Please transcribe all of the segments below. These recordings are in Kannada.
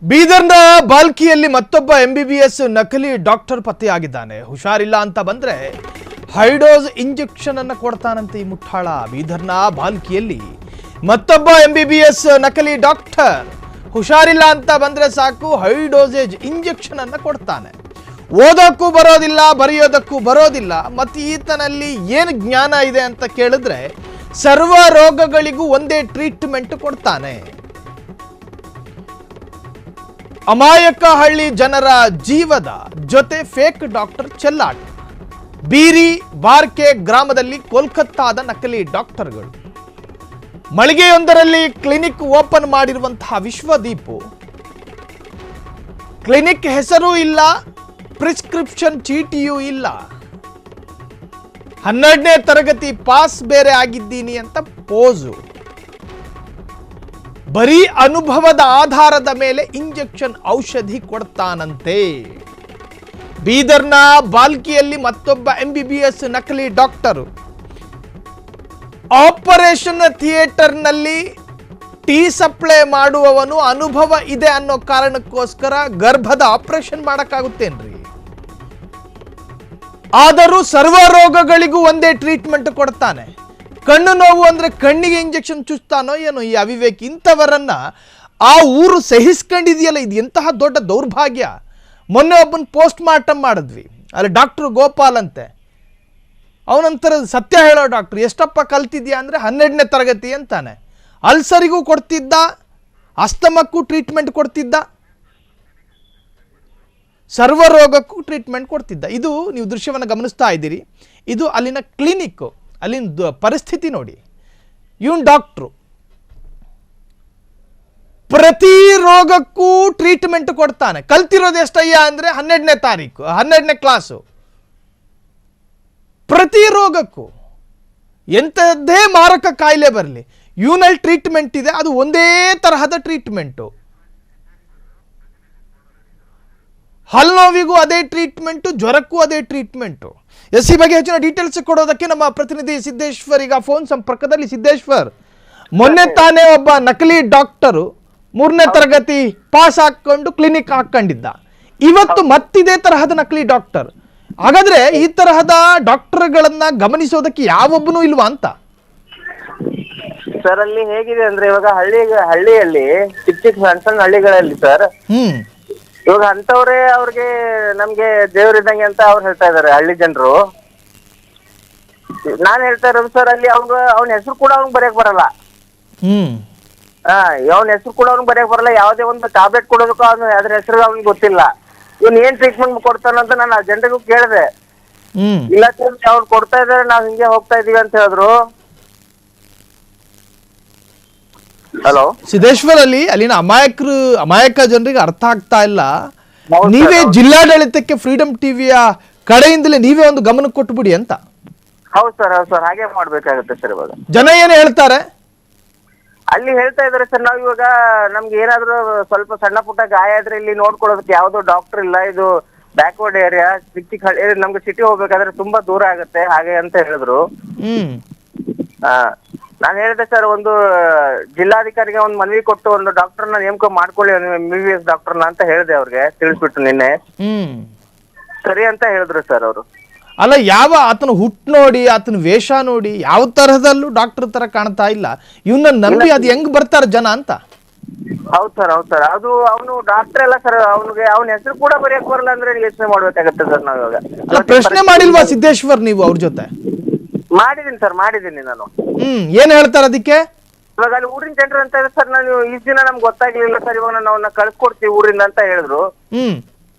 ಬೀದರ್ನ ಬಾಲ್ಕಿಯಲ್ಲಿ ಮತ್ತೊಬ್ಬ ಎಂಬಿಬಿಎಸ್ ನಕಲಿ ಡಾಕ್ಟರ್ ಪತ್ತೆಯಾಗಿದ್ದಾನೆ. ಹುಷಾರಿಲ್ಲ ಅಂತ ಬಂದ್ರೆ ಹೈಡೋಸ್ ಇಂಜೆಕ್ಷನ್ ಅನ್ನು ಕೊಡ್ತಾನಂತೆ ಈ ಮುಠಾಳ. ಬೀದರ್ನ ಬಾಲ್ಕಿಯಲ್ಲಿ ಮತ್ತೊಬ್ಬ ಎಂಬಿಬಿಎಸ್ ನಕಲಿ ಡಾಕ್ಟರ್ ಹುಷಾರಿಲ್ಲ ಅಂತ ಬಂದ್ರೆ ಸಾಕು ಹೈಡೋಸೇಜ್ ಇಂಜೆಕ್ಷನ್ ಅನ್ನು ಕೊಡ್ತಾನೆ. ಓದೋಕ್ಕೂ ಬರೋದಿಲ್ಲ, ಬರೆಯೋದಕ್ಕೂ ಬರೋದಿಲ್ಲ. ಮತ್ತು ಈತನಲ್ಲಿ ಏನು ಜ್ಞಾನ ಇದೆ ಅಂತ ಕೇಳಿದ್ರೆ ಸರ್ವ ರೋಗಗಳಿಗೂ ಒಂದೇ ಟ್ರೀಟ್ಮೆಂಟ್ ಕೊಡ್ತಾನೆ. ಅಮಾಯಕ ಹಳ್ಳಿ ಜನರ ಜೀವದ ಜೊತೆ ಫೇಕ್ ಡಾಕ್ಟರ್ ಚೆಲ್ಲಾಟ. ಬೀರಿ ಬಾರ್ಕೆ ಗ್ರಾಮದಲ್ಲಿ ಕೋಲ್ಕತ್ತಾದ ನಕಲಿ ಡಾಕ್ಟರ್ಗಳು. ಮಳಿಗೆಯೊಂದರಲ್ಲಿ ಕ್ಲಿನಿಕ್ ಓಪನ್ ಮಾಡಿರುವಂತಹ ವಿಶ್ವದೀಪು. ಕ್ಲಿನಿಕ್ ಹೆಸರೂ ಇಲ್ಲ, ಪ್ರಿಸ್ಕ್ರಿಪ್ಷನ್ ಚೀಟಿಯೂ ಇಲ್ಲ. 12ನೇ ತರಗತಿ ಪಾಸ್ ಬೇರೆ ಆಗಿದ್ದೀನಿ ಅಂತ ಪೋಸು. ಬರೀ ಅನುಭವದ ಆಧಾರದ ಮೇಲೆ ಇಂಜೆಕ್ಷನ್ ಔಷಧಿ ಕೊಡ್ತಾನಂತೆ. ಬೀದರ್ನ ಬಾಲ್ಕಿಯಲ್ಲಿ ಮತ್ತೊಬ್ಬ ಎಂಬಿಬಿಎಸ್ ನಕಲಿ ಡಾಕ್ಟರು ಆಪರೇಷನ್ ಥಿಯೇಟರ್ನಲ್ಲಿ ಟೀ ಸಪ್ಲೈ ಮಾಡುವವನು ಅನುಭವ ಇದೆ ಅನ್ನೋ ಕಾರಣಕ್ಕೋಸ್ಕರ ಗರ್ಭದ ಆಪರೇಷನ್ ಮಾಡಕ್ಕಾಗುತ್ತೇನ್ರಿ? ಆದರೂ ಸರ್ವ ರೋಗಗಳಿಗೂ ಒಂದೇ ಟ್ರೀಟ್ಮೆಂಟ್ ಕೊಡ್ತಾನೆ. ಕಣ್ಣು ನೋವು ಅಂದ್ರೆ ಕಣ್ಣಿಗೆ ಇಂಜೆಕ್ಷನ್ ಚುಚ್ತಾನೋ ಏನೋ ಈ ಅವಿವೇಕ್. ಇಂಥವರನ್ನ ಆ ಊರು ಸಹಿಸ್ಕೊಂಡಿದೆಯಲ್ಲ, ಇದು ಎಂತಹ ದೊಡ್ಡ ದೌರ್ಭಾಗ್ಯ. ಮೊನ್ನೆ ಒಬ್ಬನ ಪೋಸ್ಟ್ ಮಾರ್ಟಮ್ ಮಾಡಿದ್ವಿ, ಅಲ್ಲಿ ಡಾಕ್ಟ್ರು ಗೋಪಾಲ್ ಅಂತೆ. ಅವನಂತರ ಸತ್ಯ ಹೇಳೋ ಡಾಕ್ಟ್ರು. ಎಷ್ಟಪ್ಪ ಕಲ್ತಿದ್ಯಾ ಅಂದರೆ 12ನೇ ತರಗತಿ ಅಂತಾನೆ. ಅಲ್ಸರಿಗೂ ಕೊಡ್ತಿದ್ದ, ಅಸ್ತಮಕ್ಕೂ ಟ್ರೀಟ್ಮೆಂಟ್ ಕೊಡ್ತಿದ್ದ, ಸರ್ವ ರೋಗಕ್ಕೂ ಟ್ರೀಟ್ಮೆಂಟ್ ಕೊಡ್ತಿದ್ದ. ಇದು ನೀವು ದೃಶ್ಯವನ್ನು ಗಮನಿಸ್ತಾ ಇದ್ದೀರಿ. ಇದು ಅಲ್ಲಿನ ಕ್ಲಿನಿಕ್ಕು, ಅಲ್ಲಿನ ಪರಿಸ್ಥಿತಿ ನೋಡಿ. ಇವನ್ ಡಾಕ್ಟ್ರು ಪ್ರತಿ ರೋಗಕ್ಕೂ ಟ್ರೀಟ್ಮೆಂಟ್ ಕೊಡ್ತಾನೆ. ಕಲ್ತಿರೋದು ಎಷ್ಟಯ್ಯ ಅಂದರೆ 12ನೇ ತಾರೀಕು, 12ನೇ ಕ್ಲಾಸು. ಪ್ರತಿ ರೋಗಕ್ಕೂ ಎಂಥದ್ದೇ ಮಾರಕ ಕಾಯಿಲೆ ಬರಲಿ, ಇವನಲ್ಲಿ ಟ್ರೀಟ್ಮೆಂಟ್ ಇದೆ. ಅದು ಒಂದೇ ತರಹದ ಟ್ರೀಟ್ಮೆಂಟು. ಹಲ್ಲು ನೋವಿಗೂ ಅದೇ ಟ್ರೀಟ್ಮೆಂಟು, ಜ್ವರಕ್ಕೂ ಅದೇ ಟ್ರೀಟ್ಮೆಂಟು. ಈ ಬಗ್ಗೆ ಹೆಚ್ಚಿನ ಡೀಟೇಲ್ಸ್ ಕೊಡೋದಕ್ಕೆ ನಮ್ಮ ಪ್ರತಿನಿಧಿ ಸಿದ್ದೇಶ್ವರ್ ಈಗ ಫೋನ್ ಸಂಪರ್ಕದಲ್ಲಿ. ಸಿದ್ದೇಶ್ವರ್, ಮೊನ್ನೆ ತಾನೇ ಒಬ್ಬ ನಕಲಿ ಡಾಕ್ಟರು 3ನೇ ತರಗತಿ ಪಾಸ್ ಹಾಕೊಂಡು ಕ್ಲಿನಿಕ್ ಹಾಕೊಂಡಿದ್ದ. ಇವತ್ತು ಮತ್ತಿದೇ ತರಹದ ನಕಲಿ ಡಾಕ್ಟರ್. ಹಾಗಾದ್ರೆ ಈ ತರಹದ ಡಾಕ್ಟರ್ಗಳನ್ನ ಗಮನಿಸೋದಕ್ಕೆ ಯಾವೊಬ್ಬನೂ ಇಲ್ವಾ ಅಂತ? ಸರ್, ಅಲ್ಲಿ ಹೇಗಿದೆ ಅಂದ್ರೆ ಇವಾಗ ಹಳ್ಳಿಯಲ್ಲಿ ಚಿಕ್ಕ ಸಣ್ಣ ಹಳ್ಳಿಗಳಲ್ಲಿ ಸರ್, ಇವಾಗ ಅಂತವ್ರೆ ಅವ್ರಿಗೆ ನಮ್ಗೆ ದೇವ್ರಿದ್ದಂಗೆ ಅಂತ ಅವ್ರು ಹೇಳ್ತಾ ಇದಾರೆ ಹಳ್ಳಿ ಜನರು. ನಾನ್ ಹೇಳ್ತಾ ಇರೋದು ಸರ್, ಅಲ್ಲಿ ಅವ್ನ ಹೆಸರು ಕೂಡ ಅವ್ನಿಗೆ ಬರೆಯಕ್ ಬರಲ್ಲ. ಅವನ ಹೆಸರು ಕೂಡ ಅವ್ನಿಗೆ ಬರೆಯಕ್ ಬರಲ್ಲ. ಯಾವ್ದೇ ಒಂದು ಟ್ಯಾಬ್ಲೆಟ್ ಕೊಡೋದಕ್ಕೂ ಅದ್ರ ಹೆಸರು ಅವ್ನಿಗೆ ಗೊತ್ತಿಲ್ಲ. ಇವ್ನ ಏನ್ ಟ್ರೀಟ್ಮೆಂಟ್ ಕೊಡ್ತಾನಂತ ನಾನು ಆ ಜನರಿಗೂ ಕೇಳಿದೆ. ಇಲ್ಲ ಅವ್ರು ಕೊಡ್ತಾ ಇದಾರೆ, ನಾವ್ ಹಿಂಗೆ ಹೋಗ್ತಾ ಇದೀವಿ ಅಂತ ಹೇಳಿದ್ರು. ಹಲೋ ಸಿದ್ದೇಶ್ವರ್, ಅಲ್ಲಿನ ಅಮಾಯಕ ಜನರಿಗೆ ಅರ್ಥ ಆಗ್ತಾ ಇಲ್ಲ. ನೀವೇ ಜಿಲ್ಲಾಡಳಿತಕ್ಕೆ ಫ್ರೀಡಮ್ ಟಿವಿಯ ಕಡೆಯಿಂದಲೇ ನೀವೇ ಒಂದು ಗಮನ ಕೊಟ್ಬಿಡಿ ಅಂತ. ಹೌದು ಸರ್, ಹಾಗೆ ಮಾಡ್ಬೇಕಾಗುತ್ತೆ ಸರ್. ಇವಾಗ ಜನ ಏನು ಹೇಳ್ತಾರೆ ಅಲ್ಲಿ ಹೇಳ್ತಾ ಇದಾರೆ ಸರ್, ನಾವ್ ಇವಾಗ ನಮ್ಗೆ ಏನಾದ್ರು ಸ್ವಲ್ಪ ಸಣ್ಣ ಪುಟ್ಟ ಗಾಯ ಆದ್ರೆ ಇಲ್ಲಿ ನೋಡ್ಕೊಳ್ಳೋದಕ್ಕೆ ಯಾವ್ದು ಡಾಕ್ಟರ್ ಇಲ್ಲ. ಇದು ಬ್ಯಾಕ್ವರ್ಡ್ ಏರಿಯಾ, ಚಿಕ್ಕ ಹಳ್ಳಿ, ನಮ್ಗೆ ಸಿಟಿ ಹೋಗ್ಬೇಕಾದ್ರೆ ತುಂಬಾ ದೂರ ಆಗುತ್ತೆ ಹಾಗೆ ಅಂತ ಹೇಳಿದ್ರು. ನಾನು ಹೇಳಿದೆ ಸರ್, ಒಂದು ಜಿಲ್ಲಾಧಿಕಾರಿಗೆ ಒಂದು ಮನವಿ ಕೊಟ್ಟು ಒಂದು ಡಾಕ್ಟರ್ನ ನೇಮಕ ಮಾಡ್ಕೊಳ್ಳಿ, MBBS ಡಾಕ್ಟರ್ನ ಅಂತ ಹೇಳಿದೆ ಅವ್ರಿಗೆ, ತಿಳಿಸ್ಬಿಟ್ಟು ನಿನ್ನೆ. ಸರಿ ಅಂತ ಹೇಳಿದ್ರು ಸರ್ ಅವರು. ಅಲ್ಲ, ಯಾವ ಆತನ ಹುಟ್ಟು ನೋಡಿ, ಆತನ ವೇಷ ನೋಡಿ ಯಾವ ತರಹದಲ್ಲೂ ಡಾಕ್ಟರ್ ತರ ಕಾಣ್ತಾ ಇಲ್ಲ. ಇವನ್ನ ನಂಬಿ ಅದು ಹೆಂಗ್ ಬರ್ತಾರ ಜನ ಅಂತ. ಹೌದ್ ಸರ್, ಅದು ಅವನು ಡಾಕ್ಟರ್ ಅಲ್ಲ ಸರ್. ಅವನ ಹೆಸರು ಕೂಡ ಬರೆಯಕ್ ಬರಲ್ಲ ಅಂದ್ರೆ ಯೋಚನೆ ಮಾಡ್ಬೇಕಾಗತ್ತೆ ಸರ್ ನಾವ್ ಇವಾಗ. ಅಲ್ಲ, ಪ್ರಶ್ನೆ ಮಾಡಿಲ್ವಾ ಸಿದ್ದೇಶ್ವರ್ ನೀವು ಅವ್ರ ಜೊತೆ? ಮಾಡಿದೀನಿ ಸರ್, ಮಾಡಿದೀನಿ ನಾನು. ಏನ್ ಹೇಳ್ತಾರ ಅದಕ್ಕೆ? ಇವಾಗ ಅಲ್ಲಿ ಊರಿನ ಜನರು ಅಂತ ಇದೆ ಸರ್, ನಾನು ಈ ದಿನ ನಮ್ಗೆ ಗೊತ್ತಾಗ್ಲಿಲ್ಲ ಸರ್, ಇವಾಗ ನಾವು ಅವನ್ನ ಕಳ್ಸ್ಕೊಡ್ತೀವಿ ಊರಿಂದ ಅಂತ ಹೇಳಿದ್ರು.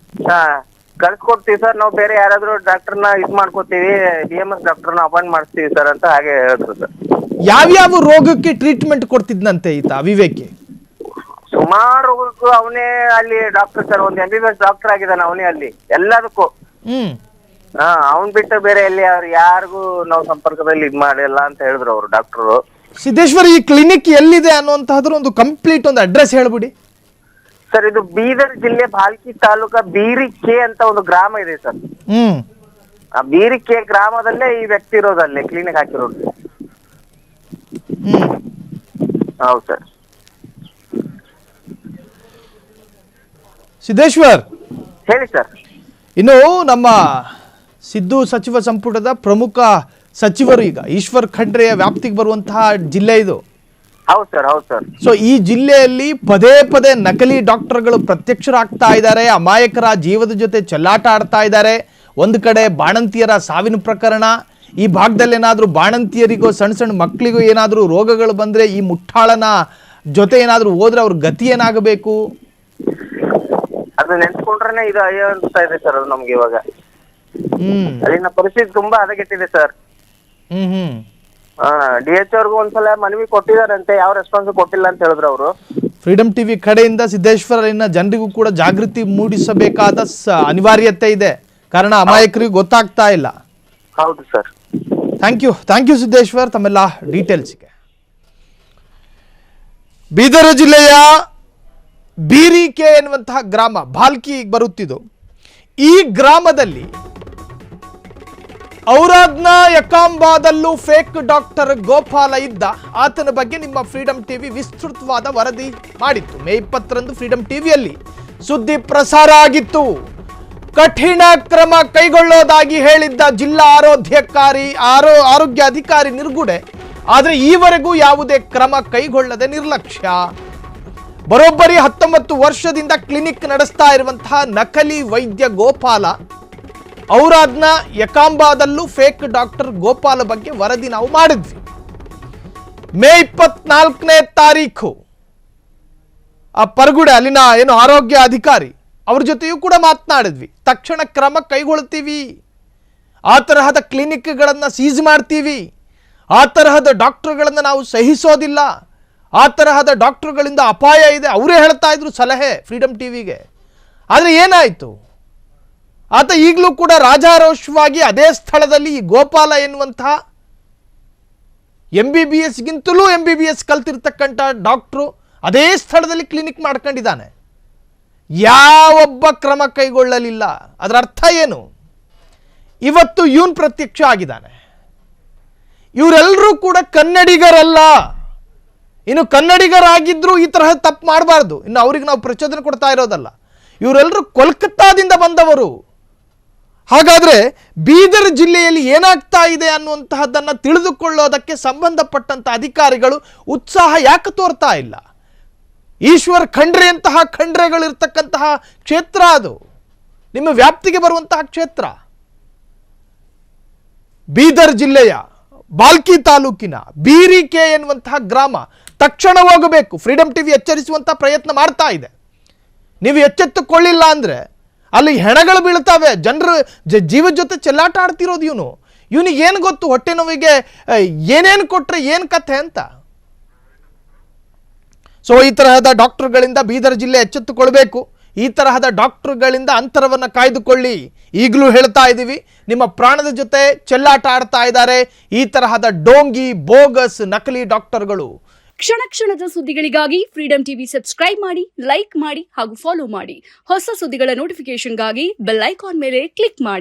ಕಳ್ಸ್ಕೊಡ್ತೀವಿ ಸರ್, ನಾವು ಬೇರೆ ಯಾರಾದ್ರೂ ಡಾಕ್ಟರ್ನ ಮಾಡ್ಕೋತೀವಿ, BMS ಡಾಕ್ಟರ್ನ ಅಪಾಯಿಂಟ್ ಮಾಡಿಸ್ತೀವಿ ಸರ್ ಅಂತ ಹಾಗೆ ಹೇಳಿದ್ರು ಸರ್. ಯಾವ್ಯಾವ ರೋಗಕ್ಕೆ ಟ್ರೀಟ್ಮೆಂಟ್ ಕೊಡ್ತಿದ್ನಂತೆ ಈತ ಅವಿವೇಕಿ? ಸುಮಾರು ರೋಗಕ್ಕೂ ಅವನೇ ಅಲ್ಲಿ ಡಾಕ್ಟರ್ ಸರ್. ಒಂದು MBBS ಡಾಕ್ಟರ್ ಆಗಿದ್ದಾನೆ ಅವನೇ ಅಲ್ಲಿ ಎಲ್ಲದಕ್ಕೂ. ಅವನ್ ಬಿಟ್ಟು ಬೇರೆ ಎಲ್ಲಿ ಅವ್ರು ಯಾರಿಗೂ ನಾವು ಸಂಪರ್ಕದಲ್ಲಿ ಮಾಡಿಲ್ಲ ಅಂತ ಹೇಳಿದ್ರು ಅವರು ಡಾಕ್ಟರು. ಸಿದ್ದೇಶ್ವರ್, ಈ ಕ್ಲಿನಿಕ್ ಎಲ್ಲಿದೆ ಅನ್ನುವಂತಹದ್ರ ಒಂದು ಕಂಪ್ಲೀಟ್ ಒಂದು ಅಡ್ರೆಸ್ ಹೇಳ್ಬಿಡಿ ಸರ್. ಇದು ಬೀದರ್ ಜಿಲ್ಲೆ ಬಾಲ್ಕಿ ತಾಲೂಕಾ ಬೀರಿಕೆ ಅಂತ ಒಂದು ಗ್ರಾಮ ಇದೆ ಸರ್. ಆ ಬೀರಿಕೆ ಗ್ರಾಮದಲ್ಲೇ ಈ ವ್ಯಕ್ತಿ ಇರೋದಲ್ಲೇ ಕ್ಲಿನಿಕ್ ಹಾಕಿರೋದು. ಹೌದು ಸರ್. ಸಿದ್ದೇಶ್ವರ್, ಹೇಳಿ ಸರ್. ಇನ್ನು ನಮ್ಮ ಸಿದ್ದು ಸಚಿವ ಸಂಪುಟದ ಪ್ರಮುಖ ಸಚಿವರು ಈಗ ಈಶ್ವರ್ ಖಂಡ್ರೆಯ ವ್ಯಾಪ್ತಿಗೆ ಬರುವಂತಹ ಜಿಲ್ಲೆ ಇದು. ಹೌದು ಸರ್, ಹೌದು ಸರ್. ಸೊ ಈ ಜಿಲ್ಲೆಯಲ್ಲಿ ಪದೇ ಪದೇ ನಕಲಿ ಡಾಕ್ಟರ್ಗಳು ಪ್ರತ್ಯಕ್ಷರಾಗ್ತಾ ಇದ್ದಾರೆ, ಅಮಾಯಕರ ಜೀವದ ಜೊತೆ ಚೆಲ್ಲಾಟ ಆಡ್ತಾ ಇದ್ದಾರೆ. ಒಂದು ಕಡೆ ಬಾಣಂತಿಯರ ಸಾವಿನ ಪ್ರಕರಣ, ಈ ಭಾಗದಲ್ಲಿ ಏನಾದರೂ ಬಾಣಂತಿಯರಿಗೋ ಸಣ್ಣ ಸಣ್ಣ ಮಕ್ಕಳಿಗೂ ಏನಾದರೂ ರೋಗಗಳು ಬಂದರೆ ಈ ಮುಠಾಳನ ಜೊತೆ ಏನಾದರೂ ಹೋದ್ರೆ ಅವ್ರ ಗತಿ ಏನಾಗಬೇಕು? ಅದು ನೆನ್ಸ್ಕೊಂಡ್ರೆ ಇದು ಅಯ್ಯೋ ಅನ್ಸ್ತಾ ಇದೆ ಸರ್. ಅದು ನಮ್ಗೆ ಇವಾಗ ಅಲ್ಲಿನ ಪರಿಸ್ಥಿತಿ ತುಂಬಾ ಹದಗೆಟ್ಟಿದೆ ಸರ್. DH ಅವ್ರಿಗೂ ಒಂದ್ಸಲ ಮನವಿ ಕೊಟ್ಟಿದಾರಂತೆ, ಯಾವ ರೆಸ್ಪಾನ್ಸ್ ಕೊಟ್ಟಿಲ್ಲ ಅಂತ ಹೇಳಿದ್ರು ಅವರು. ಫ್ರೀಡಮ್ ಟಿವಿ ಕಡೆಯಿಂದ ಸಿದ್ದೇಶ್ವರನ ಜನರಿಗೂ ಕೂಡ ಜಾಗೃತಿ ಮೂಡಿಸಬೇಕಾದ ಅನಿವಾರ್ಯತೆ ಇದೆ, ಕಾರಣ ಅಮಾಯಕರಿಗೆ ಗೊತ್ತಾಗ್ತಾ ಇಲ್ಲ. ಹೌದು ಸರ್. ಥ್ಯಾಂಕ್ ಯು ಸಿದ್ದೇಶ್ವರ್ ತಮ್ಮೆಲ್ಲ ಡೀಟೇಲ್ಸ್ಗೆ. ಬೀದರ್ ಜಿಲ್ಲೆಯ ಬೀರಿಕೆ ಎನ್ನುವಂತಹ ಗ್ರಾಮ ಭಾಲ್ಕಿ ಬರುತ್ತಿದ್ದು, ಈ ಗ್ರಾಮದಲ್ಲಿ ಔರಾದ್ನ ಯಕಾಂಬಾದಲ್ಲೂ ಫೇಕ್ ಡಾಕ್ಟರ್ ಗೋಪಾಲ ಇದ್ದ. ಆತನ ಬಗ್ಗೆ ನಿಮ್ಮ ಫ್ರೀಡಮ್ ಟಿವಿ ವಿಸ್ತೃತವಾದ ವರದಿ ಮಾಡಿತ್ತು. ಮೇ 20ರಂದು ಫ್ರೀಡಮ್ ಟಿವಿಯಲ್ಲಿ ಸುದ್ದಿ ಪ್ರಸಾರ ಆಗಿತ್ತು. ಕಠಿಣ ಕ್ರಮ ಕೈಗೊಳ್ಳೋದಾಗಿ ಹೇಳಿದ್ದ ಜಿಲ್ಲಾ ಆರೋಗ್ಯ ಅಧಿಕಾರಿ ನಿರ್ಗುಡೆ, ಆದರೆ ಈವರೆಗೂ ಯಾವುದೇ ಕ್ರಮ ಕೈಗೊಳ್ಳದೆ ನಿರ್ಲಕ್ಷ್ಯ. ಬರೋಬ್ಬರಿ 19 ವರ್ಷದಿಂದ ಕ್ಲಿನಿಕ್ ನಡೆಸ್ತಾ ಇರುವಂತಹ ನಕಲಿ ವೈದ್ಯ ಗೋಪಾಲ, ಔರಾದ್ನ ಯಕಾಂಬಾದಲ್ಲೂ ಫೇಕ್ ಡಾಕ್ಟರ್ ಗೋಪಾಲ ಬಗ್ಗೆ ವರದಿ ನಾವು ಮಾಡಿದ್ವಿ. ಮೇ 24ನೇ ತಾರೀಖು ಆ ಪರಗುಡೆ ಅಲ್ಲಿನ ಏನು ಆರೋಗ್ಯ ಅಧಿಕಾರಿ ಅವ್ರ ಜೊತೆಯೂ ಕೂಡ ಮಾತನಾಡಿದ್ವಿ. ತಕ್ಷಣ ಕ್ರಮ ಕೈಗೊಳ್ತೀವಿ, ಆ ತರಹದ ಕ್ಲಿನಿಕ್ಗಳನ್ನು ಸೀಸ್ ಮಾಡ್ತೀವಿ, ಆ ತರಹದ ಡಾಕ್ಟರ್ಗಳನ್ನು ನಾವು ಸಹಿಸೋದಿಲ್ಲ, ಆ ತರಹದ ಡಾಕ್ಟರ್ಗಳಿಂದ ಅಪಾಯ ಇದೆ, ಅವರೇ ಹೇಳ್ತಾ ಇದ್ರು ಸಲಹೆ ಫ್ರೀಡಮ್ ಟಿವಿಗೆ. ಆದರೆ ಏನಾಯಿತು? ಆತ ಈಗಲೂ ಕೂಡ ರಾಜಾರೋಷವಾಗಿ ಅದೇ ಸ್ಥಳದಲ್ಲಿ ಈ ಗೋಪಾಲ ಎನ್ನುವಂತಹ MBBSಗಿಂತಲೂ MBBS ಕಲ್ತಿರ್ತಕ್ಕಂಥ ಡಾಕ್ಟ್ರು ಅದೇ ಸ್ಥಳದಲ್ಲಿ ಕ್ಲಿನಿಕ್ ಮಾಡ್ಕೊಂಡಿದ್ದಾನೆ. ಯಾವೊಬ್ಬ ಕ್ರಮ ಕೈಗೊಳ್ಳಲಿಲ್ಲ. ಅದರ ಅರ್ಥ ಏನು? ಇವತ್ತು ಇವನ್ ಪ್ರತ್ಯಕ್ಷ ಆಗಿದ್ದಾನೆ. ಇವರೆಲ್ಲರೂ ಕೂಡ ಕನ್ನಡಿಗರಲ್ಲ. ಇನ್ನು ಕನ್ನಡಿಗರಾಗಿದ್ರು ಈ ತರಹ ತಪ್ಪು ಮಾಡಬಾರ್ದು. ಇನ್ನು ಅವ್ರಿಗೆ ನಾವು ಪ್ರಚೋದನೆ ಕೊಡ್ತಾ ಇರೋದಲ್ಲ. ಇವರೆಲ್ಲರೂ ಕೋಲ್ಕತ್ತಾದಿಂದ ಬಂದವರು. ಹಾಗಾದ್ರೆ ಬೀದರ್ ಜಿಲ್ಲೆಯಲ್ಲಿ ಏನಾಗ್ತಾ ಇದೆ ಅನ್ನುವಂತಹದ್ದನ್ನು ತಿಳಿದುಕೊಳ್ಳೋದಕ್ಕೆ ಸಂಬಂಧಪಟ್ಟಂತ ಅಧಿಕಾರಿಗಳು ಉತ್ಸಾಹ ಯಾಕೆ ತೋರ್ತಾ ಇಲ್ಲ? ಈಶ್ವರ್ ಖಂಡ್ರೆಯಂತಹ ಖಂಡ್ರೆಗಳಿರ್ತಕ್ಕಂತಹ ಕ್ಷೇತ್ರ ಅದು, ನಿಮ್ಮ ವ್ಯಾಪ್ತಿಗೆ ಬರುವಂತಹ ಕ್ಷೇತ್ರ. ಬೀದರ್ ಜಿಲ್ಲೆಯ ಬಾಲ್ಕಿ ತಾಲೂಕಿನ ಬೀರಿಕೆ ಎನ್ನುವಂತಹ ಗ್ರಾಮ ತಕ್ಷಣ ಹೋಗಬೇಕು. ಫ್ರೀಡಮ್ ಟಿವಿ ಎಚ್ಚರಿಸುವಂತಹ ಪ್ರಯತ್ನ ಮಾಡ್ತಾ ಇದೆ. ನೀವು ಎಚ್ಚೆತ್ತುಕೊಳ್ಳಿಲ್ಲ ಅಂದ್ರೆ ಅಲ್ಲಿ ಹೆಣಗಳು ಬೀಳ್ತಾವೆ. ಜನರು ಜೀವದ ಜೊತೆ ಚೆಲ್ಲಾಟ ಆಡ್ತಿರೋದು ಇವನಿಗೆ ಏನು ಗೊತ್ತು ಹೊಟ್ಟೆ ನೋವಿಗೆ ಏನೇನು ಕೊಟ್ರೆ ಏನು ಕಥೆ ಅಂತ. ಸೊ ಈ ತರಹದ ಡಾಕ್ಟರ್ಗಳಿಂದ ಬೀದರ್ ಜಿಲ್ಲೆ ಎಚ್ಚೆತ್ತುಕೊಳ್ಬೇಕು. ಈ ತರಹದ ಡಾಕ್ಟರ್ಗಳಿಂದ ಅಂತರವನ್ನು ಕಾಯ್ದುಕೊಳ್ಳಿ. ಈಗಲೂ ಹೇಳ್ತಾ ಇದ್ದೀವಿ, ನಿಮ್ಮ ಪ್ರಾಣದ ಜೊತೆ ಚೆಲ್ಲಾಟ ಆಡ್ತಾ ಇದ್ದಾರೆ ಈ ತರಹದ ಡೋಂಗಿ ಬೋಗಸ್ ನಕಲಿ ಡಾಕ್ಟರ್ಗಳು. ಕ್ಷಣ ಕ್ಷಣದ ಸುದ್ದಿಗಳಿಗಾಗಿ ಫ್ರೀಡಮ್ ಟಿವಿ ಸಬ್ಸ್ಕ್ರೈಬ್ ಮಾಡಿ, ಲೈಕ್ ಮಾಡಿ ಹಾಗೂ ಫಾಲೋ ಮಾಡಿ. ಹೊಸ ಸುದ್ದಿಗಳ ನೋಟಿಫಿಕೇಶನ್ಗಾಗಿ ಬೆಲ್ ಐಕಾನ್ ಮೇಲೆ ಕ್ಲಿಕ್ ಮಾಡಿ.